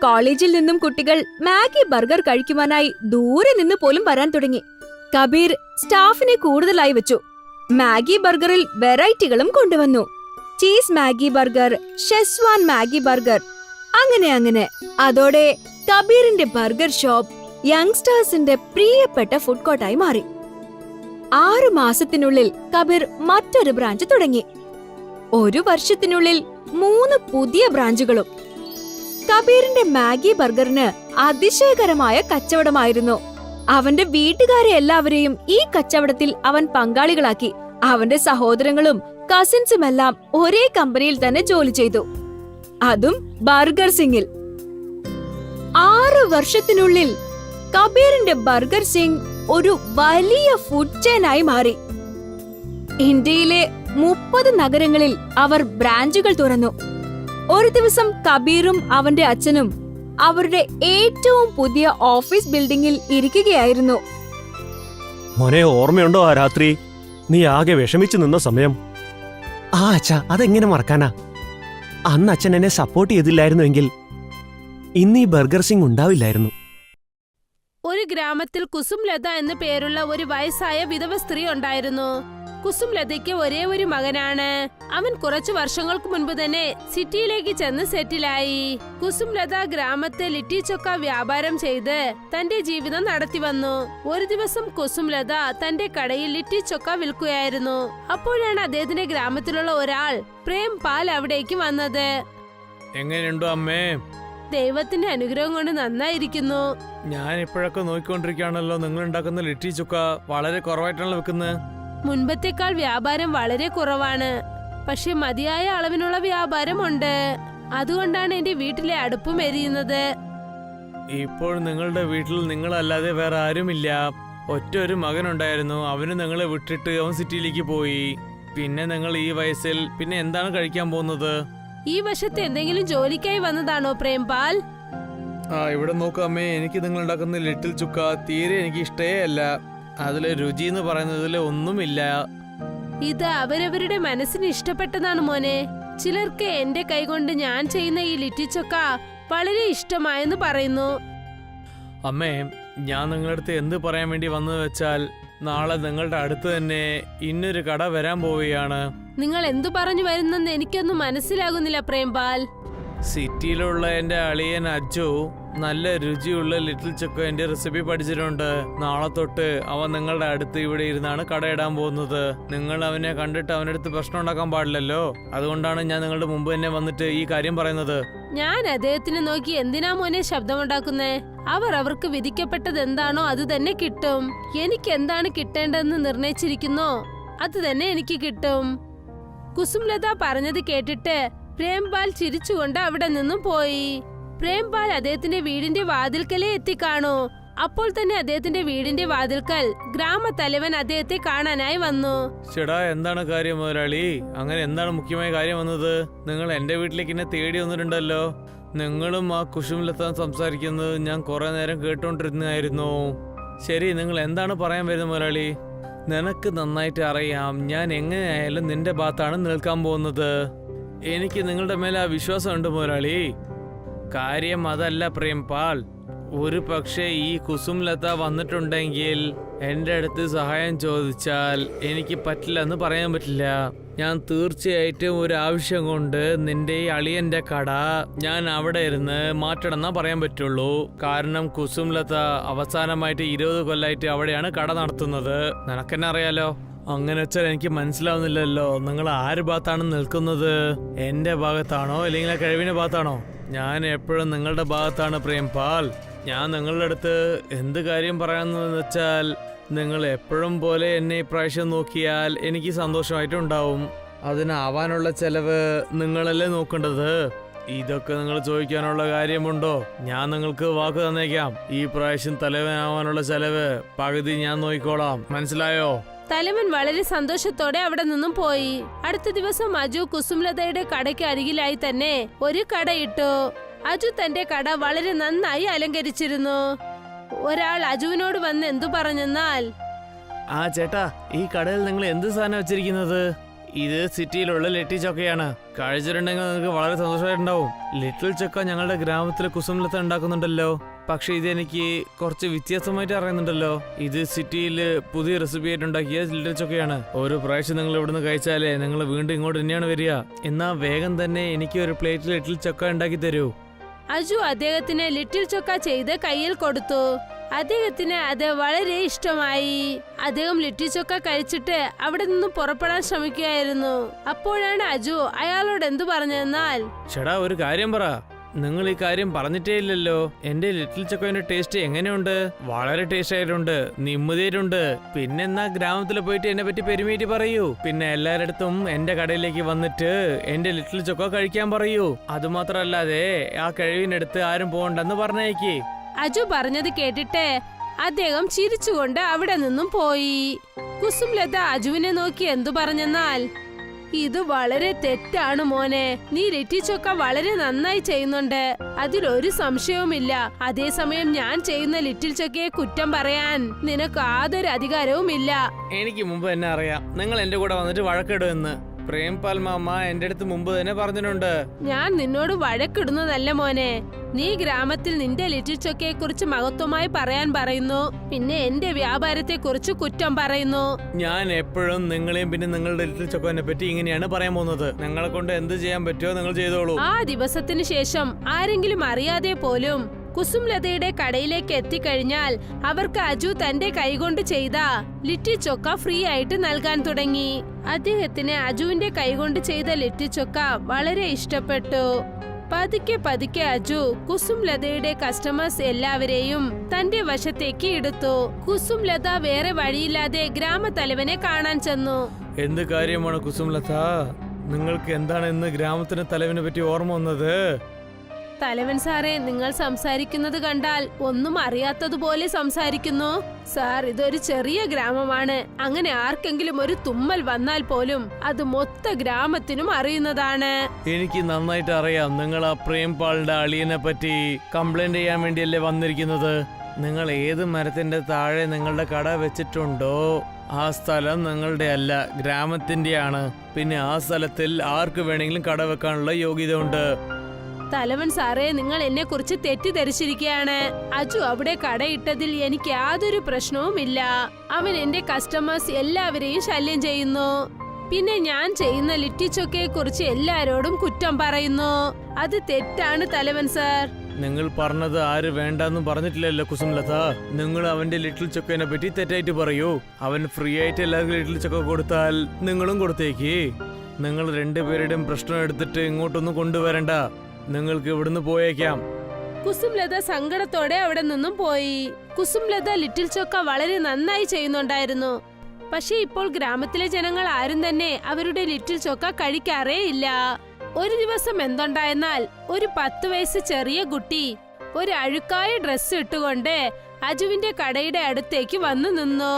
കോളേജിൽ നിന്നും കുട്ടികൾ മാഗി ബർഗർ കഴിക്കുവാനായി ദൂരെ നിന്ന് പോലും വരാൻ തുടങ്ങി. കബീർ സ്റ്റാഫിനെ കൂടുതലായി വെച്ചു. മാഗി ബർഗറിൽ വെറൈറ്റികളും കൊണ്ടുവന്നു. Cheese Maggi burger, schezwan Maggi burger, അങ്ങനെ. അതോടെ കബീറിന്റെ ബർഗർ ഷോപ്പ് യങ്സ്റ്റേഴ്സിന്റെ പ്രിയപ്പെട്ട ഫുഡ് കോർട്ടായി മാറി. 6 മാസത്തിനുള്ളിൽ കബീർ മറ്റൊരു ബ്രാഞ്ച് തുടങ്ങി. 1 വർഷത്തിനുള്ളിൽ 3 പുതിയ ബ്രാഞ്ചുകളും. കബീറിന്റെ മാഗി ബർഗറിന് അതിശയകരമായ കച്ചവടമായിരുന്നു. അവന്റെ വീട്ടുകാരെ എല്ലാവരെയും ഈ കച്ചവടത്തിൽ അവൻ പങ്കാളികളാക്കി. അവന്റെ സഹോദരങ്ങളും കസിൻസുമെല്ലാം ഒരേ കമ്പനിയിൽ തന്നെ ജോലി ചെയ്തു, അതും ബർഗർ സിംഗിൽ. 6 വർഷത്തിനുള്ളിൽ കബീറിന്റെ ബർഗർ സിംഗ് ഒരു വലിയ ഫുഡ് ചെയിനായി മാറി. ഇന്ത്യയിലെ 30 നഗരങ്ങളിൽ അവർ ബ്രാഞ്ചുകൾ തുറന്നു. ഒരു ദിവസം കബീറും അവന്റെ അച്ഛനും അവരുടെ ഏറ്റവും പുതിയ ഓഫീസ് ബിൽഡിംഗിൽ ഇരിക്കുകയായിരുന്നു. മോനെ, ഓർമ്മയുണ്ടോ ആ രാത്രി നീ ആകെ വിഷമിച്ചു നിന്ന സമയം? ആ അച്ഛാ, അതെങ്ങനെ മറക്കാനാ? അന്ന് അച്ഛൻ എന്നെ സപ്പോർട്ട് ചെയ്തില്ലായിരുന്നുവെങ്കിൽ ഇന്ന് ഈ ബർഗർ സിംഗ് ഉണ്ടാവില്ലായിരുന്നു. ഒരു ഗ്രാമത്തിൽ കുസുംലത എന്നു പേരുള്ള ഒരു വയസ്സായ വിധവ സ്ത്രീ ഉണ്ടായിരുന്നു. കുസുംലതയ്ക്ക് ഒരേ ഒരു മകനാണ്. അവൻ കുറച്ചു വർഷങ്ങൾക്ക് മുൻപ് തന്നെ സിറ്റിയിലേക്ക് ചെന്ന് സെറ്റിലായി. കുസുംലത ഗ്രാമത്തെ ലിറ്റി ചൊക്ക വ്യാപാരം ചെയ്ത് തന്റെ ജീവിതം നടത്തി വന്നു. ഒരു ദിവസം കുസുംലത തന്റെ കടയിൽ ലിറ്റി ചൊക്ക വിൽക്കുകയായിരുന്നു. അപ്പോഴാണ് അദ്ദേഹത്തിന്റെ ഗ്രാമത്തിലുള്ള ഒരാൾ പ്രേം പാൽ അവിടേക്ക് വന്നത്. എങ്ങനെയുണ്ടോ അമ്മേ? ദൈവത്തിന്റെ അനുഗ്രഹം കൊണ്ട് നന്നായിരിക്കുന്നു. ഞാൻ ഇപ്പോഴൊക്കെ നോക്കിക്കൊണ്ടിരിക്കുകയാണല്ലോ, നിങ്ങൾ ഉണ്ടാക്കുന്ന ലിറ്റി ചുക്ക വളരെ കുറവായിട്ടാണല്ലോ വെക്കുന്നത്. മുൻപത്തേക്കാൾ വ്യാപാരം വളരെ കുറവാണ്. പക്ഷെ മതിയായ അളവിനുള്ള വ്യാപാരമുണ്ട്. അതുകൊണ്ടാണ് എന്റെ വീട്ടിലെ അടുപ്പും എരിയുന്നത്. ഇപ്പോൾ നിങ്ങളുടെ വീട്ടിൽ നിങ്ങളല്ലാതെ വേറെ ആരുമില്ല. ഒറ്റ ഒരു മകനുണ്ടായിരുന്നു. അവന് നിങ്ങളെ വിട്ടിട്ട് അവൻ സിറ്റിയിലേക്ക് പോയി. പിന്നെ നിങ്ങൾ ഈ വയസ്സിൽ പിന്നെ എന്താണ് കഴിക്കാൻ പോകുന്നത്? ഈ വശത്ത് എന്തെങ്കിലും ജോലിക്കായി വന്നതാണോ പ്രേംപാൽ? ഇവിടെ നോക്കൂ അമ്മേ, എനിക്ക് നിങ്ങൾ ഉണ്ടാക്കുന്ന ലിറ്റിൽ ചുക്ക തീരെ എനിക്ക് ഇഷ്ടേ അല്ല. അതിലെ രുചി എന്ന് പറയുന്നതിൽ ഒന്നുമില്ല. ഇത് അവരവരുടെ മനസ്സിന് ഇഷ്ടപ്പെട്ടതാണ് മോനെ. ചിലർക്ക് എന്റെ കൈകൊണ്ട് ഞാൻ ചെയ്യുന്ന ഈ ലിറ്റിച്ചൊക്ക വളരെ ഇഷ്ടമായെന്ന് പറയുന്നു. അമ്മേ, ഞാൻ നിങ്ങളുടെ അടുത്ത് എന്ത് പറയാൻ വേണ്ടി വന്നത് വെച്ചാൽ, നാളെ നിങ്ങളുടെ അടുത്ത് തന്നെ ഇന്നൊരു കട വരാൻ പോവുകയാണ്. നിങ്ങൾ എന്തു പറഞ്ഞു വരുന്നെന്ന് എനിക്കൊന്നും മനസ്സിലാകുന്നില്ല പ്രേംപാൽ. സിറ്റിയിലുള്ള എന്റെ അളിയൻ അജു നല്ല രുചിയുള്ള ലിറ്റിൽ ചൊക്കോന്റെ റെസിപ്പി പഠിച്ചിട്ടുണ്ട്. നാളെ തൊട്ട് അവൻ നിങ്ങളുടെ അടുത്ത് ഇവിടെ ഇരുന്നാണ് കടയിടാൻ പോകുന്നത്. നിങ്ങൾ അവനെ കണ്ടിട്ട് അവനടുത്ത് പ്രശ്നം ഉണ്ടാക്കാൻ പാടില്ലല്ലോ. അതുകൊണ്ടാണ് ഞാൻ നിങ്ങളുടെ മുമ്പ് തന്നെ വന്നിട്ട് ഈ കാര്യം പറയുന്നത്. ഞാൻ അദ്ദേഹത്തിനെ നോക്കി എന്തിനാ മോനെ ശബ്ദമുണ്ടാക്കുന്നേ? അവർക്ക് വിധിക്കപ്പെട്ടത് എന്താണോ അത് തന്നെ കിട്ടും. എനിക്ക് എന്താണ് കിട്ടേണ്ടതെന്ന് നിർണയിച്ചിരിക്കുന്നോ അത് തന്നെ എനിക്ക് കിട്ടും. കുസുംലത പറഞ്ഞത് കേട്ടിട്ട് പ്രേംപാൽ ചിരിച്ചുകൊണ്ട് അവിടെ നിന്നും പോയി. പ്രേംപാൽ അദ്ദേഹത്തിന്റെ വീടിന്റെ വാതിൽക്കലേ എത്തിക്കാണു. അപ്പോൾ തന്നെ അദ്ദേഹത്തിന്റെ വീടിന്റെ വാതിൽക്കൽ ഗ്രാമത്തലവൻ അദ്ദേഹത്തെ കാണാനായി വന്നു. ചേടാ, എന്താണ് കാര്യം മുതലാളി? അങ്ങനെ എന്താണ് മുഖ്യമായ കാര്യം വന്നത്? നിങ്ങൾ എന്റെ വീട്ടിലേക്ക് എന്നെ തേടി വന്നിട്ടുണ്ടല്ലോ. നിങ്ങളും ആ കുസുംലത സംസാരിക്കുന്നത് ഞാൻ കുറെ നേരം കേട്ടോണ്ടിരുന്നായിരുന്നു. ശരി, നിങ്ങൾ എന്താണ് പറയാൻ വരുന്നത് മുതലാളി? നിനക്ക് നന്നായിട്ട് അറിയാം ഞാൻ എങ്ങനെയായാലും നിന്റെ ഭാഗത്താണ് നിൽക്കാൻ പോകുന്നത്. എനിക്ക് നിങ്ങളുടെ മേലെ ആ വിശ്വാസമുണ്ട് മുതലാളി. കാര്യം അതല്ല പ്രേംപാൽ, ഒരു പക്ഷേ ഈ കുസുംലത വന്നിട്ടുണ്ടെങ്കിൽ എൻ്റെ അടുത്ത് സഹായം ചോദിച്ചാൽ എനിക്ക് പറ്റില്ല എന്ന് പറയാൻ പറ്റില്ല. ഞാൻ തീർച്ചയായിട്ടും ഒരു ആവശ്യം കൊണ്ട് നിന്റെ ഈ അളിയന്റെ കട ഞാൻ അവിടെ ഇരുന്ന് മാറ്റണമെന്നാ പറയാൻ പറ്റുള്ളൂ. കാരണം കുസുംലത അവസാനമായിട്ട് 20 കൊല്ലമായിട്ട് അവിടെയാണ് കട നടത്തുന്നത്. നിനക്കെന്നെ അറിയാലോ. അങ്ങനെ വെച്ചാൽ എനിക്ക് മനസ്സിലാവുന്നില്ലല്ലോ, നിങ്ങൾ ആര് ഭാഗത്താണ് നിൽക്കുന്നത്? എന്റെ ഭാഗത്താണോ അല്ലെങ്കിൽ ആ കഴിവിന്റെ ഭാഗത്താണോ? ഞാൻ എപ്പോഴും നിങ്ങളുടെ ഭാഗത്താണ് പ്രേംപാൽ. ഞാൻ നിങ്ങളുടെ അടുത്ത് എന്ത് കാര്യം പറയാമെന്ന് വെച്ചാൽ, നിങ്ങൾ എപ്പോഴും പോലെ എന്നെ ഇപ്രാവശ്യം നോക്കിയാൽ എനിക്ക് സന്തോഷമായിട്ടുണ്ടാവും. അതിനാവാനുള്ള ചെലവ് നിങ്ങളല്ലേ നോക്കേണ്ടത്. ഇതൊക്കെ നിങ്ങൾ ചോദിക്കാനുള്ള കാര്യമുണ്ടോ? ഞാൻ നിങ്ങൾക്ക് വാക്ക് തന്നേക്കാം. ഈ പ്രാവശ്യം തലവനാവാനുള്ള ചെലവ് പകുതി ഞാൻ നോക്കിക്കോളാം. മനസ്സിലായോ? തലവൻ വളരെ സന്തോഷത്തോടെ അവിടെ നിന്നും പോയി. അടുത്ത ദിവസം അജു കുസുംലതയുടെ കടയ്ക്ക് അരികിലായി തന്നെ ഒരു കട ഇട്ടു. അജു തന്റെ കട വളരെ നന്നായി അലങ്കരിച്ചിരുന്നു. ഒരാൾ അജുവിനോട് വന്ന് എന്തു പറഞ്ഞെന്നാൽ, ആ ചേട്ടാ, ഈ കടയിൽ നിങ്ങൾ എന്ത് സാധനം വെച്ചിരിക്കുന്നത്? ഇത് സിറ്റിയിലുള്ള ലിറ്റിൽ ചൊക്കയാണ്. കഴിച്ചിട്ടുണ്ടെങ്കിൽ നിങ്ങൾക്ക് വളരെ സന്തോഷമായിട്ടുണ്ടാവും. ലിറ്റിൽ ചൊക്ക ഞങ്ങളുടെ ഗ്രാമത്തിലെ കുസുംലത ഉണ്ടാക്കുന്നുണ്ടല്ലോ. പക്ഷെ ഇതെനിക്ക് കുറച്ച് വ്യത്യാസമായിട്ട് അറിയുന്നുണ്ടല്ലോ. ഇത് സിറ്റിയിൽ പുതിയ റെസിപ്പി ആയിട്ട് ഉണ്ടാക്കിയ ലിറ്റിൽ ചൊക്കയാണ്. ഒരു പ്രാവശ്യം നിങ്ങൾ ഇവിടുന്ന് കഴിച്ചാലേ നിങ്ങൾ വീണ്ടും ഇങ്ങോട്ട് തന്നെയാണ് വരിക. എന്നാ വേഗം തന്നെ എനിക്ക് ഒരു പ്ലേറ്റിൽ ലിറ്റിൽ ചൊക്ക ഉണ്ടാക്കി തരൂ. അജു അദ്ദേഹത്തിന് ലിറ്റിൽ ചൊക്ക ചെയ്ത് കയ്യിൽ കൊടുത്തു. അദ്ദേഹത്തിന് അത് വളരെ ഇഷ്ടമായി. അദ്ദേഹം ലിറ്റിൽ ചൊക്ക കഴിച്ചിട്ട് അവിടെ നിന്നും പുറപ്പെടാൻ ശ്രമിക്കുകയായിരുന്നു. അപ്പോഴാണ് അജു അയാളോട് എന്തു പറഞ്ഞെന്നാൽ, ചേടാ, ഒരു കാര്യം പറ. നിങ്ങൾ ഈ കാര്യം പറഞ്ഞിട്ടേ ഇല്ലല്ലോ. എന്റെ ലിറ്റിൽ ചൊക്കോന്റെ ടേസ്റ്റ് എങ്ങനെയുണ്ട്? വളരെ ടേസ്റ്റ് ആയിട്ടുണ്ട്, നിമ്മതിയായിട്ടുണ്ട്. പിന്നെന്നാ ഗ്രാമത്തിൽ പോയിട്ട് എന്നെ പറ്റി പെരുമേറ്റി പറയൂ. പിന്നെ എല്ലാരടുത്തും എന്റെ കടയിലേക്ക് വന്നിട്ട് എന്റെ ലിറ്റിൽ ചൊക്ക കഴിക്കാൻ പറയൂ. അതുമാത്രല്ലാതെ ആ കഴിവിനടുത്ത് ആരും പോകണ്ടെന്ന് പറഞ്ഞേക്ക്. അജു പറഞ്ഞത് കേട്ടിട്ട് അദ്ദേഹം ചിരിച്ചുകൊണ്ട് അവിടെ നിന്നും പോയി. കുസുംലത അജുവിനെ നോക്കി എന്തു പറഞ്ഞെന്നാൽ, ഇത് വളരെ തെറ്റാണ് മോനെ. നീ ലിറ്റി ചൊക്ക വളരെ നന്നായി ചെയ്യുന്നുണ്ട്, അതിലൊരു സംശയവുമില്ല. അതേസമയം ഞാൻ ചെയ്യുന്ന ലിറ്റിൽ ചൊക്കയെ കുറ്റം പറയാൻ നിനക്ക് യാതൊരു അധികാരവുമില്ല. എനിക്ക് മുമ്പ് തന്നെ അറിയാം നിങ്ങൾ എന്റെ കൂടെ വന്നിട്ട് വഴക്കിടുമെന്ന്. പ്രേംപാൽ മാമ എന്റെ അടുത്ത് മുമ്പ് തന്നെ പറഞ്ഞിട്ടുണ്ട്. ഞാൻ നിന്നോട് വഴക്കിടുന്നതല്ല മോനെ. നീ ഗ്രാമത്തിൽ നിന്റെ ലിറ്റിൽ ചൊക്കയെ കുറിച്ച് മഹത്വമായി പറയാൻ പറയുന്നു, പിന്നെ എന്റെ വ്യാപാരത്തെ കുറിച്ച് കുറ്റം പറയുന്നു. ഞാൻ എപ്പോഴും നിങ്ങളെയും പിന്നെ നിങ്ങളുടെ ലിറ്റിൽ ചൊക്കോനെ പറ്റി ഇങ്ങനെയാണ് പറയാൻ പോകുന്നത്. നിങ്ങളെ കൊണ്ട് എന്ത് ചെയ്യാൻ പറ്റുമോ നിങ്ങൾ ചെയ്തോളൂ. ആ ദിവസത്തിന് ശേഷം ആരെങ്കിലും അറിയാതെ പോലും കുസുംലതയുടെ കടയിലേക്ക് എത്തിക്കഴിഞ്ഞാൽ അവർക്ക് അജു തന്റെ കൈകൊണ്ട് ചെയ്ത ലിറ്റി ചൊക്ക ഫ്രീ ആയിട്ട് നൽകാൻ തുടങ്ങി. അദ്ദേഹത്തിന് അജുവിന്റെ കൈകൊണ്ട് ചെയ്ത ലിറ്റി ചൊക്ക വളരെ ഇഷ്ടപ്പെട്ടു. പതുക്കെ പതുക്കെ അജു കുസുംലതയുടെ കസ്റ്റമേഴ്സ് എല്ലാവരെയും തന്റെ വശത്തേക്ക് എടുത്തു. കുസുംലത വേറെ വഴിയില്ലാതെ ഗ്രാമത്തലവനെ കാണാൻ ചെന്നു. എന്ത് കാര്യമാണ് കുസുംലത, നിങ്ങൾക്ക് എന്താണ് ഇന്ന് ഗ്രാമത്തിന് തലവിനെ പറ്റി ഓർമ്മ വന്നത്? തലവൻ സാറേ, നിങ്ങൾ സംസാരിക്കുന്നത് കണ്ടാൽ ഒന്നും അറിയാത്തതുപോലെ സംസാരിക്കുന്നു. സാർ, ഇതൊരു ചെറിയ ഗ്രാമമാണ്. അങ്ങനെ ആർക്കെങ്കിലും ഒരു തുമ്മൽ വന്നാൽ പോലും അത് മൊത്ത ഗ്രാമത്തിനും അറിയുന്നതാണ്. എനിക്ക് നന്നായിട്ട് അറിയാം. നിങ്ങൾ ആ പ്രേംപാളിന്റെ അളിയനെ പറ്റി കംപ്ലൈന്റ് ചെയ്യാൻ വേണ്ടിയല്ലേ വന്നിരിക്കുന്നത്. നിങ്ങൾ ഏത് മരത്തിന്റെ താഴെ നിങ്ങളുടെ കട വെച്ചിട്ടുണ്ടോ ആ സ്ഥലം നിങ്ങളുടെ അല്ല, ഗ്രാമത്തിന്റെയാണ്. പിന്നെ ആ സ്ഥലത്തിൽ ആർക്ക് വേണമെങ്കിലും കട വെക്കാനുള്ള യോഗ്യത ഉണ്ട്. തലവൻ സാറേ, നിങ്ങൾ എന്നെ കുറിച്ച് തെറ്റിദ്ധരിച്ചിരിക്കുകയാണ്. അജു അവിടെ കടയിട്ടതിൽ എനിക്ക് യാതൊരു പ്രശ്നവുമില്ല. അവൻ എന്റെ കസ്റ്റമേഴ്സ് എല്ലാവരെയും ശല്യം ചെയ്യുന്നു. പിന്നെ ഞാൻ ചെയ്യുന്ന ലിറ്റി ചൊക്കയെ കുറിച്ച് എല്ലാരോടും കുറ്റം പറയുന്നു. അത് തെറ്റാണ് തലവൻ സാർ. നിങ്ങൾ പറഞ്ഞത് ആര് വേണ്ടെന്ന് പറഞ്ഞിട്ടില്ലല്ലോ കുസുംലത. നിങ്ങൾ അവന്റെ ലിറ്റിൽ ചൊക്കനെ പറ്റി തെറ്റായിട്ട് പറയൂ. അവൻ ഫ്രീ ആയിട്ട് എല്ലാവർക്കും ലിറ്റിൽ ചൊക്ക കൊടുത്താൽ നിങ്ങളും കൊടുത്തേക്ക്. നിങ്ങൾ രണ്ടുപേരുടെയും പ്രശ്നം എടുത്തിട്ട് ഇങ്ങോട്ടൊന്നും കൊണ്ടുവരണ്ട. നിങ്ങൾക്ക് ഇവിടുന്ന് പോയേക്കാം. കുസുംലത സങ്കടത്തോടെ അവിടെ നിന്നും പോയി. കുസുംലത ലിറ്റിൽ ചൊക്ക വളരെ നന്നായി ചെയ്യുന്നുണ്ടായിരുന്നു. പക്ഷെ ഇപ്പോൾ ഗ്രാമത്തിലെ ജനങ്ങൾ ആരും തന്നെ അവരുടെ ലിറ്റിൽ ചൊക്ക കഴിക്കാറേ ഇല്ല. ഒരു ദിവസം എന്തുണ്ടായെന്നാൽ ഒരു 10 വയസ്സ് ചെറിയ കുട്ടി ഒരു അഴുക്കായ ഡ്രസ്സ് ഇട്ടുകൊണ്ട് അജുവിന്റെ കടയുടെ അടുത്തേക്ക് വന്നു നിന്നു.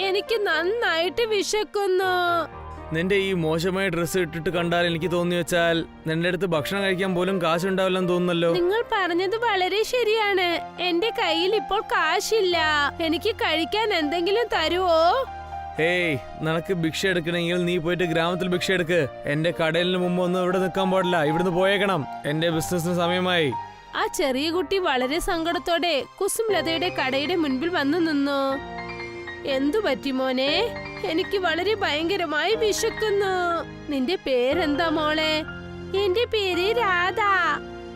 എനിക്ക് നന്നായിട്ട് വിശക്കുന്നു. നിന്റെ ഈ മോശമായ ഡ്രസ്സ് ഇട്ടിട്ട് കണ്ടാൽ എനിക്ക് തോന്നി വെച്ചാൽ നിന്റെ അടുത്ത് ഭക്ഷണം കഴിക്കാൻ പോലും കാശുണ്ടാവില്ലെന്ന് തോന്നുന്നല്ലോ. നിങ്ങൾ പറഞ്ഞത് വളരെ ശരിയാണ്. എന്റെ കയ്യിൽ ഇപ്പോൾ കാശില്ല. എനിക്ക് കഴിക്കാൻ എന്തെങ്കിലും തരുവോ? ഏയ്, നിനക്ക് ഭിക്ഷ എടുക്കണമെങ്കിൽ നീ പോയിട്ട് ഗ്രാമത്തിൽ ഭിക്ഷ എടുക്ക്. എന്റെ കടലിന് മുമ്പ് ഒന്നും ഇവിടെ നിൽക്കാൻ പാടില്ല. ഇവിടുന്ന് പോയേക്കണം. എന്റെ ബിസിനസിന് സമയമായി. ആ ചെറിയ കുട്ടി വളരെ സങ്കടത്തോടെ കുസുംലതയുടെ കടയുടെ മുൻപിൽ വന്നു നിന്നു. എന്തു പറ്റി മോനെ? എനിക്ക് വളരെ ഭയങ്കരമായി വിശക്കുന്നു. നിന്റെ പേരെന്താ മോളെ? എന്റെ പേര് രാധ.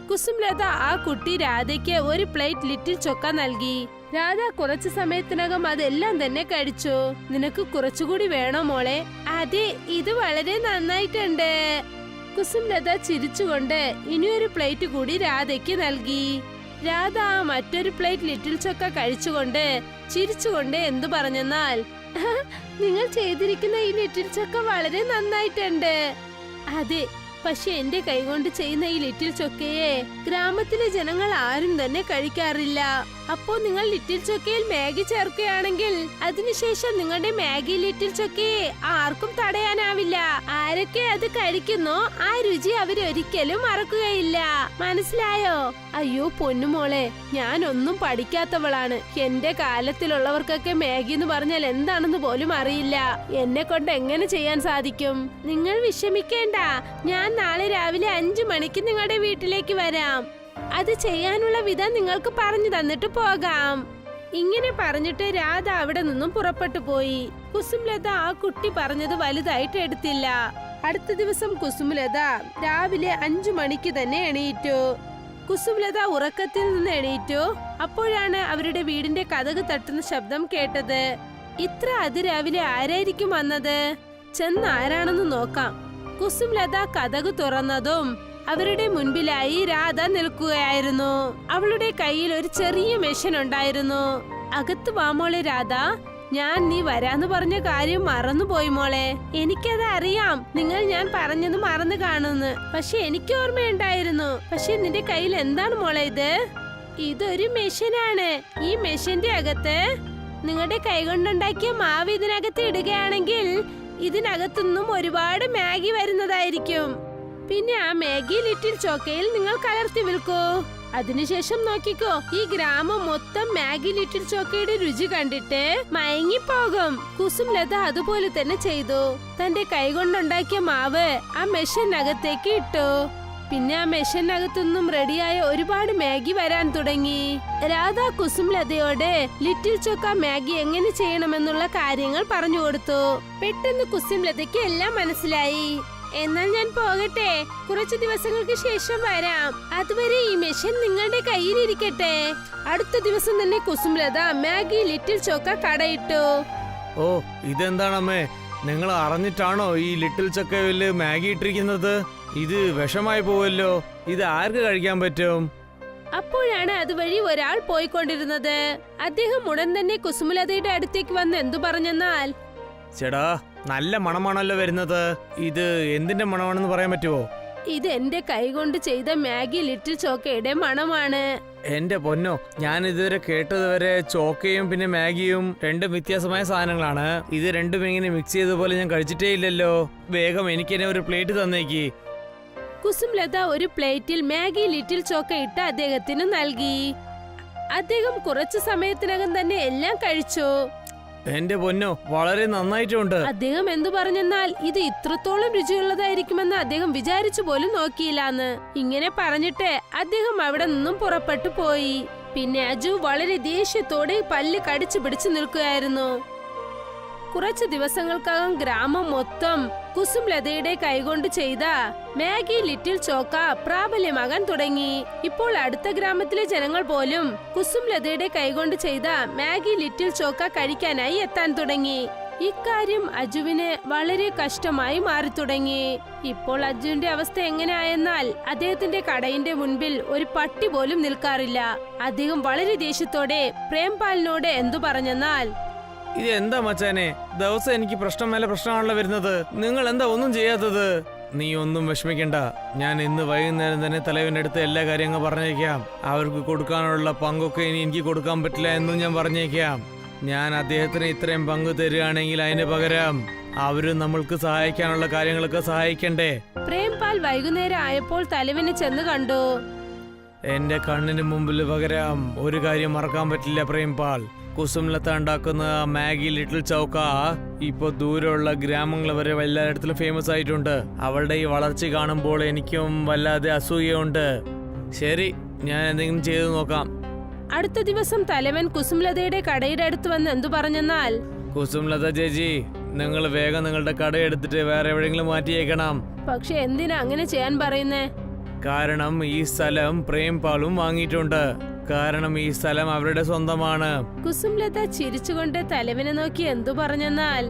കുസുംലത ആ കുട്ടി രാധയ്ക്ക് ഒരു പ്ലേറ്റ് ലിറ്റിൽ ചൊക്ക നൽകി. രാധ കുറച്ചു സമയത്തിനകം അതെല്ലാം തന്നെ കഴിച്ചു. നിനക്ക് കുറച്ചുകൂടി വേണോ മോളെ? അതെ, ഇത് വളരെ നന്നായിട്ടുണ്ട്. കുസുംലത ചിരിച്ചുകൊണ്ട് ഇനിയൊരു പ്ലേറ്റ് കൂടി രാധയ്ക്ക് നൽകി. രാധ മറ്റൊരു പ്ലേറ്റ് ലിറ്റിൽ ചൊക്ക കഴിച്ചുകൊണ്ട് ചിരിച്ചുകൊണ്ട് എന്തു പറഞ്ഞെന്നാൽ, നിങ്ങൾ ചെയ്തിരിക്കുന്ന ഈ ലിറ്റിൽ ചൊക്ക വളരെ നന്നായിട്ടുണ്ട്. അതെ, പക്ഷെ എന്റെ കൈകൊണ്ട് ചെയ്യുന്ന ഈ ലിറ്റിൽ ചൊക്കയെ ഗ്രാമത്തിലെ ജനങ്ങൾ ആരും തന്നെ കഴിക്കാറില്ല. അപ്പോ നിങ്ങൾ ലിറ്റിൽ ചൊക്കയിൽ മാഗി ചേർക്കുകയാണെങ്കിൽ അതിനുശേഷം നിങ്ങളുടെ മാഗി ലിറ്റിൽ ചൊക്കയെ ആർക്കും തടയാനാവില്ല. ആരൊക്കെ അത് കഴിക്കുന്നോ ആ രുചി അവരൊരിക്കലും മറക്കുകയില്ല. മനസ്സിലായോ? അയ്യോ പൊന്നുമോളെ, ഞാനൊന്നും പഠിക്കാത്തവളാണ്. എന്റെ കാലത്തിലുള്ളവർക്കൊക്കെ മാഗി എന്ന് പറഞ്ഞാൽ എന്താണെന്ന് പോലും അറിയില്ല. എന്നെ കൊണ്ട് എങ്ങനെ ചെയ്യാൻ സാധിക്കും? നിങ്ങൾ വിഷമിക്കേണ്ട. ഞാൻ നാളെ രാവിലെ 5 മണിക്ക് നിങ്ങളുടെ വീട്ടിലേക്ക് വരാം. അത് ചെയ്യാനുള്ള വിധം നിങ്ങൾക്ക് പറഞ്ഞു തന്നിട്ട് പോകാം. ഇങ്ങനെ പറഞ്ഞിട്ട് രാധ അവിടെ നിന്നും പുറപ്പെട്ടു പോയി. കുസുംലത ആ കുട്ടി പറഞ്ഞത് വലുതായിട്ട് എടുത്തില്ല. അടുത്ത ദിവസം കുസുംലത രാവിലെ 5 മണിക്ക് തന്നെ എണീറ്റു. കുസുംലത ഉറക്കത്തിൽ നിന്ന് എണീറ്റു. അപ്പോഴാണ് അവരുടെ വീടിന്റെ കതക് തട്ടുന്ന ശബ്ദം കേട്ടത്. ഇത്ര അതിരാവിലെ ആരായിരിക്കും വന്നത്? ചെന്ന് ആരാണെന്ന് നോക്കാം. കുസുംലത കതക് തുറന്നതും അവരുടെ മുൻപിലായി രാധ നിൽക്കുകയായിരുന്നു. അവളുടെ കയ്യിൽ ഒരു ചെറിയ മെഷീൻ ഉണ്ടായിരുന്നു. അകത്ത് വാ മോളെ രാധ. നീ വരാന്ന് പറഞ്ഞ കാര്യം മറന്നുപോയി മോളെ. എനിക്കത് അറിയാം, നിങ്ങൾ ഞാൻ പറഞ്ഞത് മറന്നു കാണുന്നു. പക്ഷെ എനിക്ക് ഓർമ്മയുണ്ടായിരുന്നു. പക്ഷെ നിന്റെ കയ്യിൽ എന്താണ് മോളെ ഇത്? ഇതൊരു മെഷീനാണ്. ഈ മെഷീന്റെ അകത്ത് നിങ്ങളുടെ കൈകൊണ്ടുണ്ടാക്കിയ മാവ് ഇതിനകത്ത് ഇടുകയാണെങ്കിൽ ഇതിനകത്തുനിന്നും ഒരുപാട് മാഗി വരുന്നതായിരിക്കും. പിന്നെ ആ മാഗി ലിറ്റിൽ ചോക്കയിൽ നിങ്ങൾ കലർത്തി വിൽക്കൂ. അതിനുശേഷം നോക്കിക്കോ, ഈ ഗ്രാമം മൊത്തം മാഗി ലിറ്റിൽ ചോക്കയുടെ രുചി കണ്ടിട്ട് മയങ്ങിപ്പോകും. കുസുംലത അതുപോലെ തന്നെ ചെയ്തു. തന്റെ കൈകൊണ്ടുണ്ടാക്കിയ മാവ് ആ മെഷീനകത്തേക്ക് ഇട്ടു. പിന്നെ ആ മെഷീനകത്തുനിന്നും റെഡിയായ ഒരുപാട് മാഗി വരാൻ തുടങ്ങി. രാധ കുസുംലതയോട് ലിറ്റിൽ ചോക്ക മാഗി എങ്ങനെ ചെയ്യണമെന്നുള്ള കാര്യങ്ങൾ പറഞ്ഞു കൊടുത്തു. പെട്ടെന്ന് കുസുംലതയ്ക്ക് എല്ലാം മനസ്സിലായി. എന്നാൽ ഞാൻ പോകട്ടെ, കുറച്ചു ദിവസങ്ങൾക്ക് ശേഷം വരാം. അതുവരെ ഈ മെഷീൻ നിങ്ങളുടെ കയ്യിലിരിക്കട്ടെ. അടുത്ത ദിവസം തന്നെ കുസുംലത മാഗി ലിറ്റിൽ ചോക്ക കടയിട്ടു. ഓ, ഇതെന്താണമ്മേ, നിങ്ങൾ അറിഞ്ഞിട്ടാണോ ഈ ലിറ്റിൽ ചക്കയില് മാഗി ഇട്ടിരിക്കുന്നത്? ഇത് വിഷമായി പോവല്ലോ. ഇത് ആർക്ക് കഴിക്കാൻ പറ്റും? അപ്പോഴാണ് അതുവഴി ഒരാൾ പോയിക്കൊണ്ടിരുന്നത്. അദ്ദേഹം ഉടൻ തന്നെ കുസുമലതയുടെ അടുത്തേക്ക് വന്ന് എന്തു പറഞ്ഞെന്നാൽ, ചേടാ, നല്ല മണമാണല്ലോ വരുന്നത്. ഇത് എന്തിന്റെ മണമാണെന്ന് പറയാൻ പറ്റുമോ? ഇത് എന്റെ കൈകൊണ്ട് ചെയ്ത മാഗി ലിറ്റിൽ ചോക്കയുടെ മണമാണ്. എന്റെ പൊന്നോ, ഞാൻ ഇതുവരെ കേട്ടതുവരെ ചോക്കയും പിന്നെ മാഗിയും രണ്ടും വ്യത്യാസമായ സാധനങ്ങളാണ്. ഇത് രണ്ടും ഇങ്ങനെ മിക്സ് ചെയ്ത പോലെ ഞാൻ കഴിച്ചിട്ടേ ഇല്ലല്ലോ. വേഗം എനിക്ക് തന്നെ ഒരു പ്ലേറ്റ് തന്നേക്ക്. കുസുംലത ഒരു പ്ലേറ്റിൽ മാഗി ലിറ്റിൽ ചോക്ക ഇട്ട് അദ്ദേഹത്തിന് നൽകി. അദ്ദേഹം കുറച്ചു സമയത്തിനകം തന്നെ എല്ലാം കഴിച്ചു. എന്റെ പൊന്നോ, വളരെ നന്നായിട്ടുണ്ട്. അദ്ദേഹം എന്തു പറഞ്ഞെന്നാൽ ഇത് ഇത്രത്തോളം രുചിയുള്ളതായിരിക്കുമെന്ന് അദ്ദേഹം വിചാരിച്ചു പോലും നോക്കിയില്ലാന്ന്. ഇങ്ങനെ പറഞ്ഞിട്ട് അദ്ദേഹം അവിടെ നിന്നും പുറപ്പെട്ടു പോയി. പിന്നെ അജു വളരെ ദേഷ്യത്തോടെ പല്ല് കടിച്ചു പിടിച്ചു നിൽക്കുകയായിരുന്നു. കുറച്ചു ദിവസങ്ങൾക്കകം ഗ്രാമം മൊത്തം കുസുംലതയുടെ കൈകൊണ്ട് ചെയ്ത മാഗി ലിറ്റിൽ ചോക്ക പ്രാബല്യമാകാൻ തുടങ്ങി. ഇപ്പോൾ അടുത്ത ഗ്രാമത്തിലെ ജനങ്ങൾ പോലും കുസുംലതയുടെ കൈകൊണ്ട് ചെയ്ത മാഗി ലിറ്റിൽ ചോക്ക കഴിക്കാനായി എത്താൻ തുടങ്ങി. ഇക്കാര്യം അജുവിന് വളരെ കഷ്ടമായി മാറി തുടങ്ങി. ഇപ്പോൾ അജുവിന്റെ അവസ്ഥ എങ്ങനെയായെന്നാൽ അദ്ദേഹത്തിന്റെ കടയിന്റെ മുൻപിൽ ഒരു പട്ടി പോലും നിൽക്കാറില്ല. അദ്ദേഹം വളരെ ദേഷ്യത്തോടെ പ്രേംപാലിനോട് എന്തു പറഞ്ഞെന്നാൽ, ഇത് എന്താ മച്ചാനെ, ദിവസം എനിക്ക് പ്രശ്നം മേലെ പ്രശ്നമാണല്ലോ വരുന്നത്. നിങ്ങൾ എന്താ ഒന്നും ചെയ്യാത്തത്? നീ ഒന്നും വിഷമിക്കണ്ട. ഞാൻ ഇന്ന് വൈകുന്നേരം തന്നെ തലവന്റെ അടുത്ത് എല്ലാ കാര്യങ്ങൾ പറഞ്ഞേക്കാം. അവർക്ക് കൊടുക്കാനുള്ള പങ്കൊക്കെ ഇനി എനിക്ക് കൊടുക്കാൻ പറ്റില്ല എന്നും ഞാൻ പറഞ്ഞേക്കാം. ഞാൻ അദ്ദേഹത്തിന് ഇത്രയും പങ്ക് തരികയാണെങ്കിൽ അതിന് പകരം അവരും നമ്മൾക്ക് സഹായിക്കാനുള്ള കാര്യങ്ങളൊക്കെ സഹായിക്കണ്ടേ? പ്രേംപാൽ വൈകുന്നേരം ആയപ്പോൾ തലവനെ ചെന്ന് കണ്ടു. എന്റെ കണ്ണിന് മുമ്പിൽ പകരം ഒരു കാര്യം മറക്കാൻ പറ്റില്ല പ്രേംപാൽ. കുസുംലത ഉണ്ടാക്കുന്ന മാഗി ലിറ്റിൽ ചൗക്ക ഇപ്പൊ ദൂരെയുള്ള ഗ്രാമങ്ങൾ വരെ എല്ലായിടത്തിലും ഫേമസ് ആയിട്ടുണ്ട്. അവളുടെ ഈ വളർച്ച കാണുമ്പോൾ എനിക്കും വല്ലാതെ അസൂയയുണ്ട്. ശരി, ഞാൻ എന്തെങ്കിലും ചെയ്തു നോക്കാം. അടുത്ത ദിവസം തലവൻ കുസുംലതയുടെ കടയുടെ അടുത്ത് വന്ന് എന്തു പറഞ്ഞെന്നാൽ, കുസുംലത ചേച്ചി, നിങ്ങൾ വേഗം നിങ്ങളുടെ കട എടുത്തിട്ട് വേറെ എവിടെയെങ്കിലും മാറ്റിയേക്കണം. പക്ഷെ എന്തിനാ അങ്ങനെ ചെയ്യാൻ പറയുന്നേ? കാരണം ഈ സ്ഥലം പ്രേംപാലും വാങ്ങിയിട്ടുണ്ട്. കാരണം ഈ സ്ഥലം അവരുടെ സ്വന്തമാണ്. കുസുംലത ചിരിച്ചുകൊണ്ട് തലവനെ നോക്കി എന്തു പറഞ്ഞെന്നാൽ,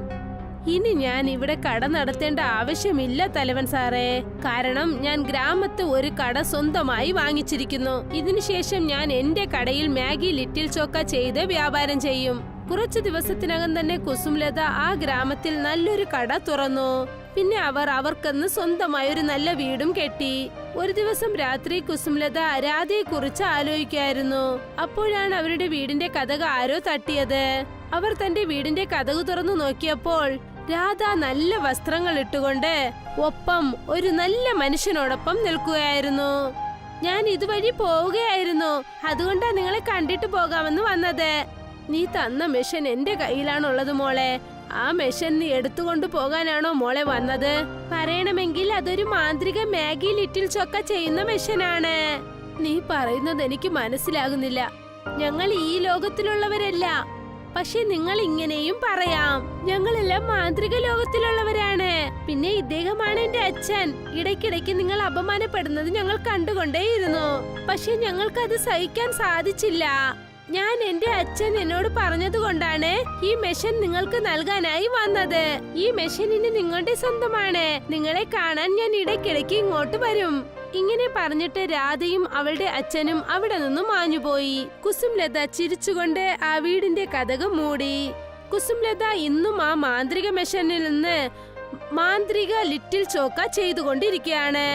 ഇനി ഞാൻ ഇവിടെ കട നടത്തേണ്ട ആവശ്യമില്ല തലവൻ സാറേ. കാരണം ഞാൻ ഗ്രാമത്ത് ഒരു കട സ്വന്തമായി വാങ്ങിച്ചിരിക്കുന്നു. ഇതിനുശേഷം ഞാൻ എന്റെ കടയിൽ മാഗി ലിറ്റിൽ ചോക്ക ചെയ്ത് വ്യാപാരം ചെയ്യും. കുറച്ചു ദിവസത്തിനകം തന്നെ കുസുംലത ആ ഗ്രാമത്തിൽ നല്ലൊരു കട തുറന്നു. പിന്നെ അവർക്കെന്ന് സ്വന്തമായ ഒരു നല്ല വീടും കെട്ടി. ഒരു ദിവസം രാത്രി കുസുംലത രാധയെ കുറിച്ച് ആലോചിക്കായിരുന്നു. അപ്പോഴാണ് അവരുടെ വീടിന്റെ കതക് ആരോ തട്ടിയത്. അവർ തന്റെ വീടിന്റെ കതക് തുറന്നു നോക്കിയപ്പോൾ രാധ നല്ല വസ്ത്രങ്ങൾ ഇട്ടുകൊണ്ട് ഒപ്പം ഒരു നല്ല മനുഷ്യനോടൊപ്പം നിൽക്കുകയായിരുന്നു. ഞാൻ ഇതുവഴി പോവുകയായിരുന്നു, അതുകൊണ്ടാ നിങ്ങളെ കണ്ടിട്ട് പോകാമെന്ന് വന്നത്. നീ തന്ന മെഷീൻ എന്റെ കയ്യിലാണുള്ളത് മോളെ. ആ മെഷീൻ നീ എടുത്തുകൊണ്ട് പോകാനാണോ മോളെ വന്നത്? പറയണമെങ്കിൽ അതൊരു മാന്ത്രിക മാഗി ലിറ്റിൽ ചോക്ക ചെയ്യുന്ന മെഷീനാണ്. നീ പറയുന്നത് എനിക്ക് മനസ്സിലാകുന്നില്ല. ഞങ്ങൾ ഈ ലോകത്തിലുള്ളവരല്ല. പക്ഷെ നിങ്ങൾ ഇങ്ങനെയും പറയാം, ഞങ്ങളെല്ലാം മാന്ത്രിക ലോകത്തിലുള്ളവരാണ്. പിന്നെ ഇദ്ദേഹമാണ് എന്റെ അച്ഛൻ. ഇടയ്ക്കിടയ്ക്ക് നിങ്ങൾ അപമാനപ്പെടുന്നത് ഞങ്ങൾ കണ്ടുകൊണ്ടേയിരുന്നു. പക്ഷെ ഞങ്ങൾക്കത് സഹിക്കാൻ സാധിച്ചില്ല. ഞാൻ എന്റെ അച്ഛൻ എന്നോട് പറഞ്ഞതുകൊണ്ടാണ് ഈ മെഷീൻ നിങ്ങൾക്ക് നൽകാനായി വന്നത്. ഈ മെഷീൻ ഇനി നിങ്ങളുടെ സ്വന്തമാണ്. നിങ്ങളെ കാണാൻ ഞാൻ ഇടയ്ക്കിടയ്ക്ക് ഇങ്ങോട്ട് വരും. ഇങ്ങനെ പറഞ്ഞിട്ട് രാധയും അവളുടെ അച്ഛനും അവിടെ നിന്നും മാഞ്ഞുപോയി. കുസുംലത ചിരിച്ചുകൊണ്ട് ആ വീടിന്റെ കതക് മൂടി. കുസുംലത ഇന്നും ആ മാന്ത്രിക മെഷീനിൽ നിന്ന് മാന്ത്രിക ലിറ്റിൽ ചോക്ക ചെയ്തുകൊണ്ടിരിക്കുകയാണ്.